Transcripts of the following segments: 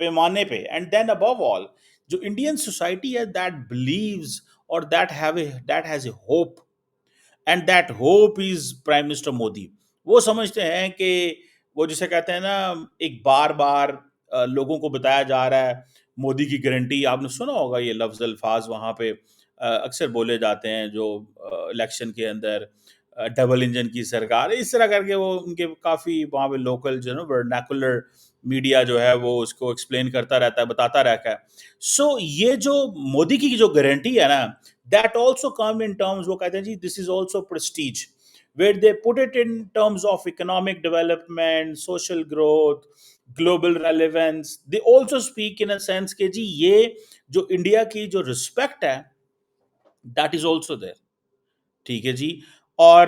پیمانے پہ. And then ابو آل جو انڈین سوسائٹی ہے دیٹ بلیوز اور that has a hope and that hope is prime minister Modi. وہ سمجھتے ہیں کہ وہ جسے کہتے ہیں نا ایک بار بار لوگوں کو بتایا جا رہا ہے مودی کی گارنٹی. آپ نے سنا ہوگا یہ لفظ الفاظ وہاں پہ اکثر بولے جاتے ہیں جو الیکشن کے اندر ڈبل انجن کی سرکار اس طرح کر کے وہ ان کے کافی وہاں پہ لوکل جو ہے نا ورنیکولر میڈیا جو ہے وہ اس کو ایکسپلین کرتا رہتا ہے بتاتا رہتا ہے. سو یہ جو مودی کی جو گارنٹی ہے نا that also come in terms وہ کہتے ہیں جی this is also prestige where they put it in terms of economic development, social growth, global relevance. They also speak in a sense کہ جی یہ جو انڈیا کی جو رسپیکٹ ہے that is also there. ٹھیک ہے جی. اور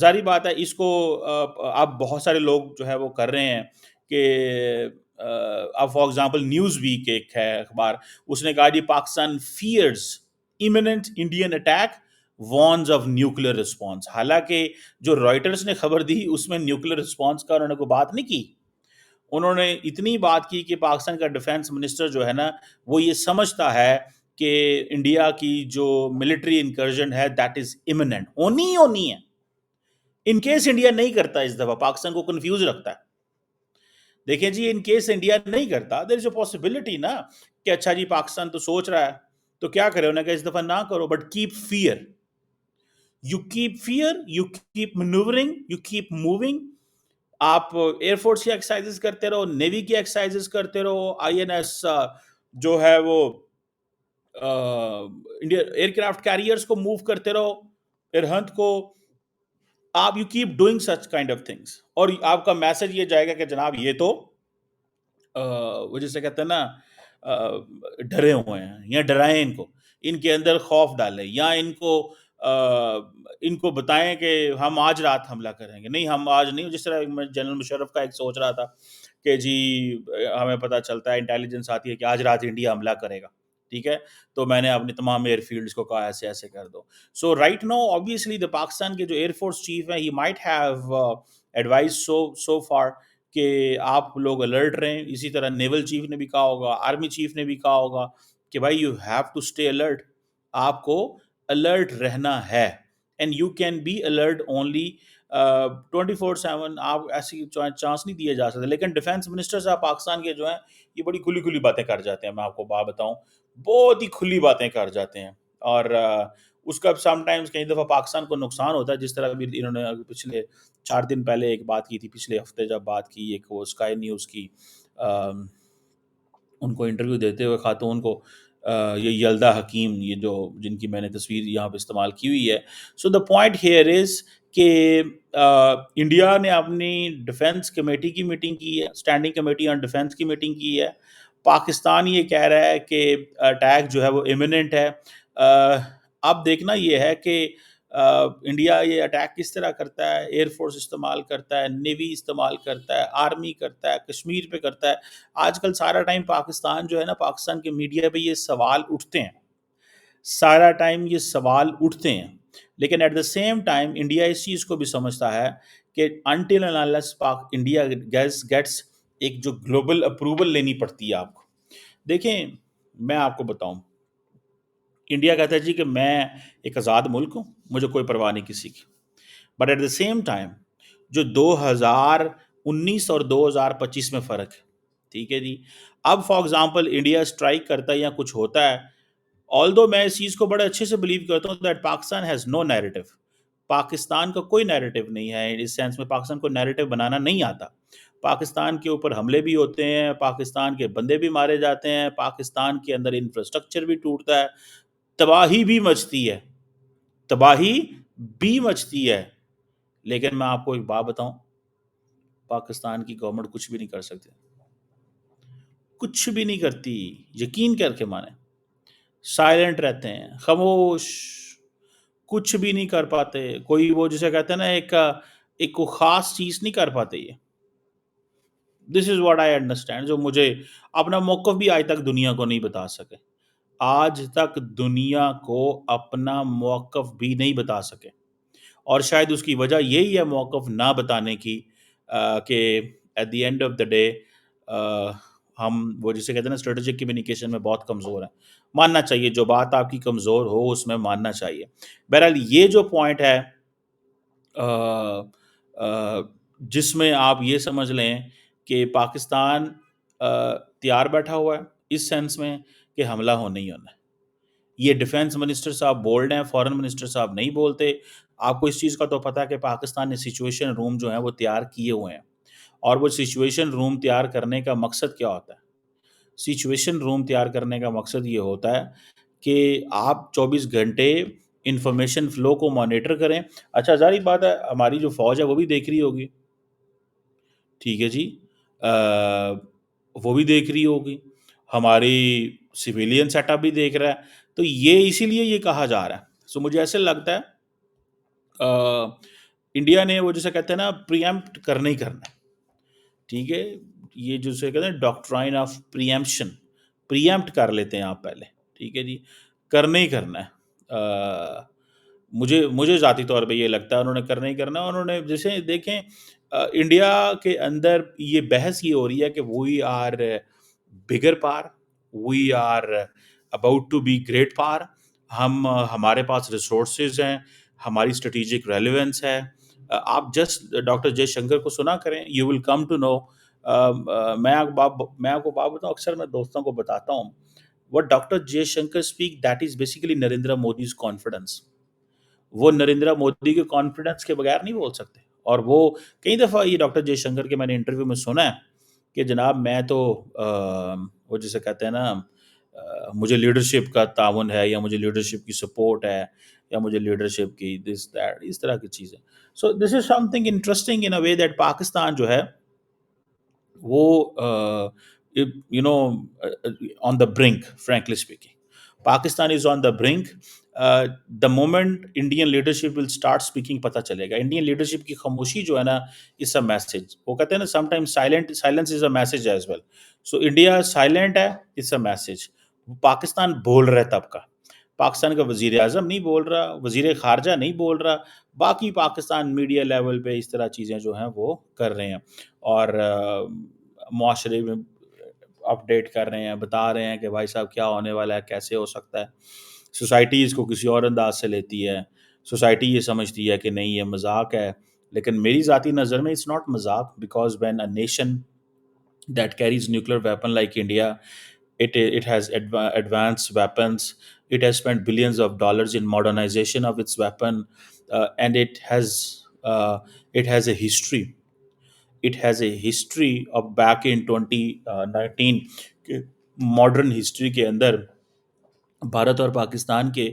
ظاہری بات ہے اس کو اب بہت سارے لوگ جو ہے وہ کر رہے ہیں کہ اب فار ایگزامپل نیوز ویک ایک ہے اخبار, اس نے کہا جی Pakistan fears imminent Indian attack, warns of nuclear response. حالانکہ جو رائٹرز نے خبر دی اس میں نیوکلیر رسپانس کا انہوں نے کوئی بات نہیں کی. انہوں نے اتنی بات کی کہ پاکستان کا ڈیفینس منسٹر جو ہے نا وہ یہ سمجھتا ہے کہ انڈیا کی جو ملٹری انکرجن ہے دیٹ از imminent, ہونی ہے. ان کیس انڈیا نہیں کرتا اس دفعہ پاکستان کو کنفیوز رکھتا ہے. دیکھیں جی ان کیس انڈیا نہیں کرتا دیر از اے پاسبلٹی نا کہ اچھا جی پاکستان تو سوچ رہا ہے تو کیا کرے, انہوں نے کہا اس دفعہ نہ کرو, but keep fear, you keep manoeuvring, you keep moving. آپ ایئر فورس کی ایکسرسائزز کرتے رہو, نیوی کی ایکسرسائزز کرتے رہو, آئی این ایس جو ہے وہ انڈیا ایئر کرافٹ کیریئرز کو موو کرتے رہو, ارہنت کو, آپ you keep doing such kind of things. اور آپ کا میسج یہ جائے گا کہ جناب یہ تو وہ جسے کہتے ہیں نا ڈرے ہوئے ہیں یا ڈرائیں ان کے اندر خوف ڈالیں, یا ان کو بتائیں کہ ہم آج رات حملہ کریں گے. نہیں, ہم آج نہیں. جس طرح میں جنرل مشرف کا ایک سوچ رہا تھا کہ جی ہمیں پتہ چلتا ہے انٹیلیجنس آتی ہے کہ آج رات انڈیا حملہ کرے گا, ٹھیک ہے, تو میں نے اپنے تمام ایئر فیلڈز کو کہا ایسے ایسے کر دو. So right now obviously the Pakistan کے جو ایئر فورس چیف ہیں he might have advised so far کہ آپ لوگ الرٹ رہیں. اسی طرح نیول چیف نے بھی کہا ہوگا, آرمی چیف نے بھی کہا ہوگا کہ بھائی you have to stay alert, آپ کو الرٹ رہنا ہے. And you can be alert only 24/7. آپ ایسی چانس نہیں دیے جا سکتے. لیکن ڈیفینس منسٹر صاحب پاکستان کے جو ہیں یہ بڑی کھلی باتیں کر جاتے ہیں. میں آپ کو بات بتاؤں, بہت ہی کھلی باتیں کر جاتے ہیں, اور اس کا سم ٹائمز کئی دفعہ پاکستان کو نقصان ہوتا ہے. جس طرح بھی انہوں نے پچھلے 4 دن پہلے ایک بات کی تھی, پچھلے ہفتے جب بات کی ایک وہ اسکائی نیوز کی, ان کو انٹرویو دیتے ہوئے خاتون کو, یہ یلدا حکیم, یہ جو جن کی میں نے تصویر یہاں پہ استعمال کی ہوئی ہے. سو دا پوائنٹ ہیئر از کہ انڈیا نے اپنی ڈیفینس کمیٹی کی میٹنگ کی ہے, اسٹینڈنگ کمیٹی آن ڈیفینس کی میٹنگ کی ہے. پاکستان یہ کہہ رہا ہے کہ اٹیک جو ہے وہ امیوننٹ ہے. اب دیکھنا یہ ہے کہ انڈیا یہ اٹیک کس طرح کرتا ہے, ایئر فورس استعمال کرتا ہے, نیوی استعمال کرتا ہے, آرمی کرتا ہے, کشمیر پہ کرتا ہے. آج کل سارا ٹائم پاکستان جو ہے نا, پاکستان کے میڈیا پہ یہ سوال اٹھتے ہیں, سارا ٹائم یہ سوال اٹھتے ہیں. لیکن at the same time India اس چیز کو بھی سمجھتا ہے کہ until and unless India gets ایک جو گلوبل اپروول لینی پڑتی ہے آپ کو. دیکھیں میں آپ کو بتاؤں, انڈیا کہتا ہے جی کہ میں ایک آزاد ملک ہوں, مجھے کوئی پرواہ نہیں کسی کی. But at the same time جو 2019 اور 2025 میں فرق ہے, ٹھیک ہے جی. اب فار ایگزامپل انڈیا اسٹرائک کرتا ہے یا کچھ ہوتا ہے, although میں اس چیز کو بڑے اچھے سے بلیو کرتا ہوں that Pakistan has no narrative. Pakistan کا کوئی نیریٹو نہیں ہے, اس سینس میں پاکستان کو نیریٹو بنانا نہیں آتا. پاکستان کے اوپر حملے بھی ہوتے ہیں, پاکستان کے بندے بھی مارے جاتے ہیں, پاکستان کے اندر انفراسٹرکچر بھی ٹوٹتا ہے, تباہی بھی مچتی ہے. لیکن میں آپ کو ایک بات بتاؤں, پاکستان کی گورنمنٹ کچھ بھی نہیں کر سکتی, کچھ بھی نہیں کرتی. یقین کر کے مانے, سائلنٹ رہتے ہیں, خاموش, کچھ بھی نہیں کر پاتے. کوئی وہ جسے کہتے ہیں نا ایک کوئی خاص چیز نہیں کر پاتے. یہ دس از واٹ آئی انڈرسٹینڈ. جو مجھے اپنا موقف بھی آج تک دنیا کو نہیں بتا سکے, آج تک دنیا کو اپنا موقف بھی نہیں بتا سکے. اور شاید اس کی وجہ یہی ہے موقف نہ بتانے کی, کہ at the end of the day ہم وہ جسے کہتے ہیں نا اسٹریٹجک کمیونیکیشن میں بہت کمزور ہیں. ماننا چاہیے جو بات آپ کی کمزور ہو اس میں ماننا چاہیے. بہرحال یہ جو پوائنٹ ہے جس میں آپ یہ سمجھ لیں کہ پاکستان تیار بیٹھا ہوا ہے اس سینس میں کہ حملہ ہونا ہی ہونا ہے. یہ ڈیفنس منسٹر صاحب بولڈ ہیں, فورن منسٹر صاحب نہیں بولتے. آپ کو اس چیز کا تو پتہ ہے کہ پاکستان نے سچویشن روم جو ہیں وہ تیار کیے ہوئے ہیں, اور وہ سچویشن روم تیار کرنے کا مقصد کیا ہوتا ہے؟ سچویشن روم تیار کرنے کا مقصد یہ ہوتا ہے کہ آپ 24 گھنٹے انفارمیشن فلو کو مانیٹر کریں. اچھا ظاہر بات ہے ہماری جو فوج ہے وہ بھی دیکھ رہی ہوگی, ٹھیک ہے جی, وہ بھی دیکھ رہی ہوگی, ہماری سویلین سیٹ اپ بھی دیکھ رہا ہے. تو یہ اسی لیے یہ کہا جا رہا ہے. سو مجھے ایسے لگتا ہے انڈیا نے وہ جیسے کہتے ہیں نا پریمپٹ کرنا ہی کرنا ہے, ٹھیک ہے. یہ جسے کہتے ہیں ڈاکٹرائن آف پریمپشن, پریمپٹ کر لیتے ہیں آپ پہلے, ٹھیک ہے جی, کرنا ہی کرنا ہے. مجھے ذاتی طور پہ یہ لگتا ہے انہوں نے کرنا ہی کرنا ہے. انہوں نے جیسے دیکھیں انڈیا کے اندر یہ بحث یہ ہو رہی ہے کہ وی آر بگر پار, we are about to be great پار. ہمارے پاس ریسورسز ہیں, ہماری اسٹریٹجک ریلیونس ہے. آپ جسٹ ڈاکٹر جے شنکر کو سنا کریں, you will come to know. میں آپ کو بات بتاؤں, اکثر میں دوستوں کو بتاتا ہوں, what Dr. J. Shankar speak, that is basically Narendra مودی's confidence. وہ نریندر مودی کے کانفیڈنس کے بغیر نہیں بول سکتے. اور وہ کئی دفعہ یہ ڈاکٹر جے شنکر کے میں نے انٹرویو میں سنا ہے کہ جناب میں تو وہ جسے کہتے ہیں نا مجھے لیڈرشپ کا تعاون ہے, یا مجھے لیڈرشپ کی سپورٹ ہے, یا مجھے لیڈرشپ کی دس دیٹ, اس طرح کی چیزیں. So this is something interesting in a way that Pakistan جو ہے وہ you know on the brink, frankly speaking Pakistan is on the brink. The moment Indian leadership will start speaking پتہ چلے گا. Indian leadership کی خاموشی جو ہے نا اس اے میسج. وہ کہتے ہیں نا some time silence is a message as well. So India silent ہے, اٹس اے میسج. پاکستان بول رہا ہے تب کا, پاکستان کا وزیر اعظم نہیں بول رہا, وزیر خارجہ نہیں بول رہا, باقی پاکستان میڈیا لیول پہ اس طرح چیزیں جو ہیں وہ کر رہے ہیں, اور معاشرے میں اپڈیٹ کر رہے ہیں, بتا رہے ہیں کہ بھائی صاحب کیا ہونے والا ہے, کیسے ہو سکتا ہے. سوسائٹی اس کو کسی اور انداز سے لیتی ہے, سوسائٹی یہ سمجھتی ہے کہ نہیں یہ مذاق ہے. لیکن میری ذاتی نظر میں اٹس ناٹ مذاق, because when a nation that carries nuclear weapon like India, it has advanced weapons, it has spent billions of dollars in modernization of its weapon, and it has a history. It has a history of back in 2019 کہ modern history کے اندر بھارت اور پاکستان کے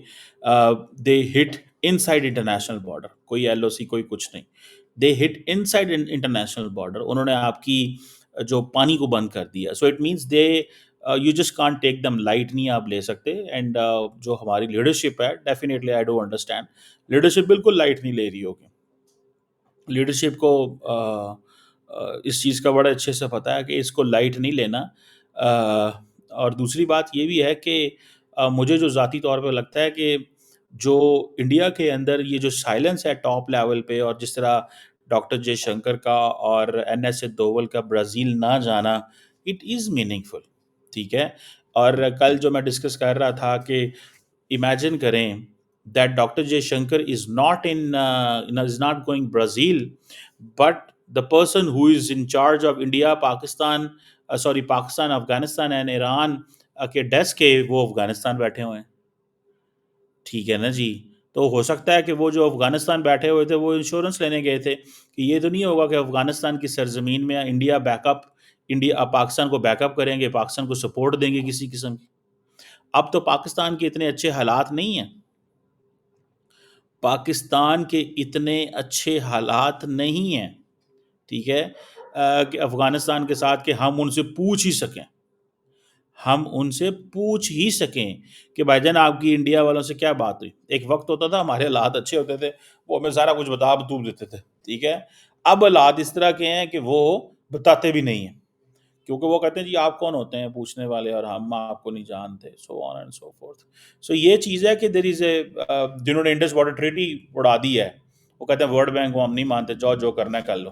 دے ہٹ ان side international border, کوئی L O سی کوئی کچھ نہیں, دے ہٹ ان side international border. انہوں نے آپ کی جو پانی کو بند کر دیا. So it means they you just can't take them light, نہیں آپ لے سکتے. اینڈ جو ہماری لیڈرشپ ہے, definitely I do understand, leadership بالکل لائٹ نہیں لے رہی ہوگی. لیڈرشپ کو اس چیز کا بڑا اچھے سے پتہ ہے کہ اس کو لائٹ نہیں لینا. اور دوسری بات یہ بھی ہے کہ مجھے جو ذاتی طور پہ لگتا ہے کہ جو انڈیا کے اندر یہ جو سائلنس ہے ٹاپ لیول پہ, اور جس طرح ڈاکٹر جے شنکر کا اور این ایس اے دوول کا برازیل نہ جانا, اٹ از میننگ فل, ٹھیک ہے. اور کل جو میں ڈسکس کر رہا تھا کہ امیجن کریں that Dr. J. Shankar is not going Brazil, but the person who is in charge of India, Pakistan, Pakistan, Afghanistan and Iran کے ڈیسک کے وہ افغانستان بیٹھے ہوئے ہیں, ٹھیک ہے نا جی. تو ہو سکتا ہے کہ وہ جو افغانستان بیٹھے ہوئے تھے وہ انشورنس لینے گئے تھے کہ یہ تو نہیں ہوگا کہ افغانستان کی سرزمین میں انڈیا پاکستان کو بیک اپ کریں گے, پاکستان کو سپورٹ دیں گے کسی قسم کی. اب تو پاکستان کے اتنے اچھے حالات نہیں ہیں, پاکستان کے اتنے اچھے حالات نہیں ہیں, ٹھیک ہے, کہ افغانستان کے ساتھ کہ ہم ان سے پوچھ ہی سکیں کہ بھائی جان آپ کی انڈیا والوں سے کیا بات ہوئی. ایک وقت ہوتا تھا ہمارے حالات اچھے ہوتے تھے, وہ ہمیں سارا کچھ بتا دیتے تھے, ٹھیک ہے. اب حالات اس طرح کے ہیں کہ وہ بتاتے بھی نہیں ہیں, کیونکہ وہ کہتے ہیں جی آپ کون ہوتے ہیں پوچھنے والے, اور ہم آپ کو نہیں جانتے, سو آن اینڈ سو فورتھ. سو یہ چیز ہے کہ دیر از اے, جنہوں نے انڈس واٹر ٹریٹی اڑا دی ہے, وہ کہتے ہیں ورلڈ بینک کو ہم نہیں مانتے, جو کرنا ہے کر لو.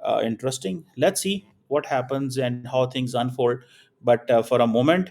interesting. Let's see what happens and how things unfold. But for a moment,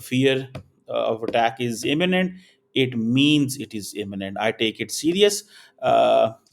fear of attack is imminent, it means it is imminent. I take it serious.